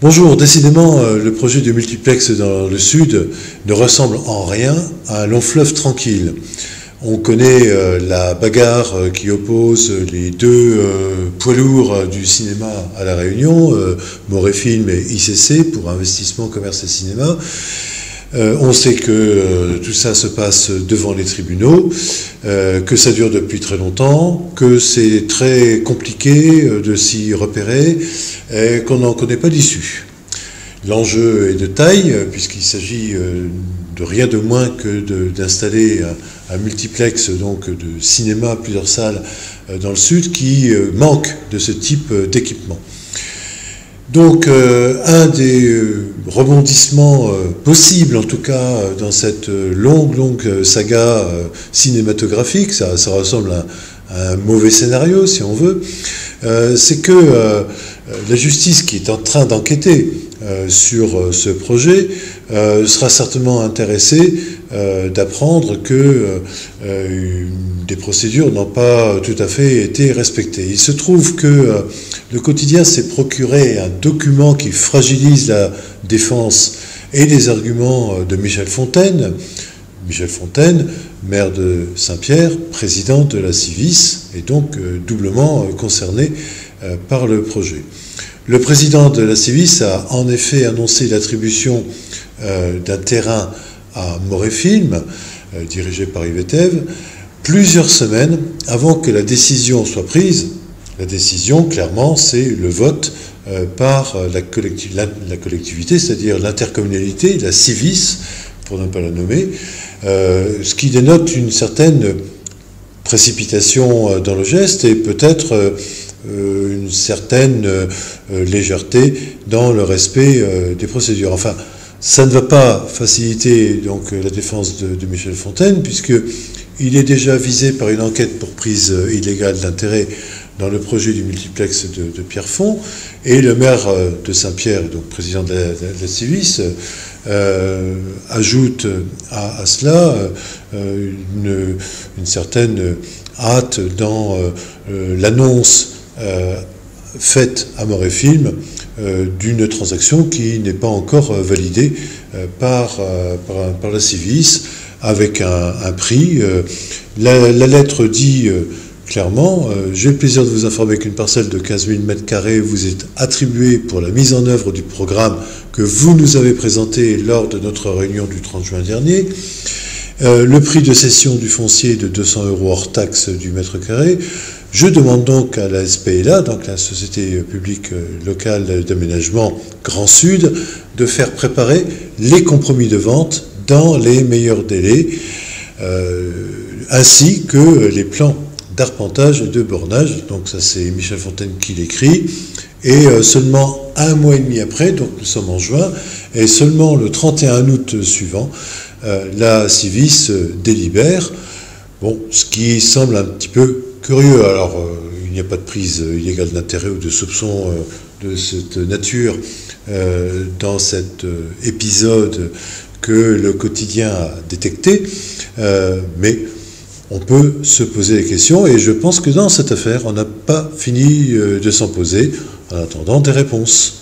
Bonjour, décidément, le projet de multiplex dans le sud ne ressemble en rien à un long fleuve tranquille. On connaît la bagarre qui oppose les deux poids lourds du cinéma à La Réunion, Moréfilm et ICC pour investissement, commerce et cinéma. On sait que tout ça se passe devant les tribunaux, que ça dure depuis très longtemps, que c'est très compliqué de s'y repérer et qu'on n'en connaît pas d'issue. L'enjeu est de taille puisqu'il s'agit de rien de moins que d'installer un multiplex donc de cinéma, plusieurs salles dans le sud qui manque de ce type d'équipement. Donc un des rebondissements possibles, en tout cas dans cette longue saga cinématographique, ça ressemble à un mauvais scénario si on veut, c'est que la justice qui est en train d'enquêter sur ce projet sera certainement intéressée d'apprendre que des procédures n'ont pas tout à fait été respectées. Il se trouve que le quotidien s'est procuré un document qui fragilise la défense et les arguments de Michel Fontaine. Michel Fontaine, maire de Saint-Pierre, président de la Civis, et donc doublement concerné par le projet. Le président de la Civis a en effet annoncé l'attribution d'un terrain à Moréfilm, dirigé par Yves Etève, plusieurs semaines avant que la décision soit prise. La décision, clairement, c'est le vote par la collectivité, c'est-à-dire l'intercommunalité, la Civis, pour ne pas la nommer, ce qui dénote une certaine précipitation dans le geste et peut-être une certaine légèreté dans le respect des procédures. Enfin, ça ne va pas faciliter donc la défense de Michel Fontaine, puisqu'il est déjà visé par une enquête pour prise illégale d'intérêt dans le projet du multiplex de Pierrefonds, et le maire de Saint-Pierre, donc président de la Civis, ajoute à cela une certaine hâte dans l'annonce faite à Moréfilm d'une transaction qui n'est pas encore validée par la Civis avec un prix. La lettre dit clairement, j'ai le plaisir de vous informer qu'une parcelle de 15 000 m² vous est attribuée pour la mise en œuvre du programme que vous nous avez présenté lors de notre réunion du 30 juin dernier. Le prix de cession du foncier est de 200 € hors taxe du mètre carré. Je demande donc à la SPLA, donc la Société publique locale d'aménagement Grand Sud, de faire préparer les compromis de vente dans les meilleurs délais, ainsi que les plans d'arpentage et de bornage. Donc ça, c'est Michel Fontaine qui l'écrit. Et seulement un mois et demi après, donc nous sommes en juin, et seulement le 31 août suivant, la Civis délibère, bon, ce qui semble un petit peu curieux. Alors, il n'y a pas de prise illégale d'intérêt ou de soupçon de cette nature dans cet épisode que le quotidien a détecté, mais on peut se poser des questions, et je pense que dans cette affaire, on n'a pas fini de s'en poser en attendant des réponses.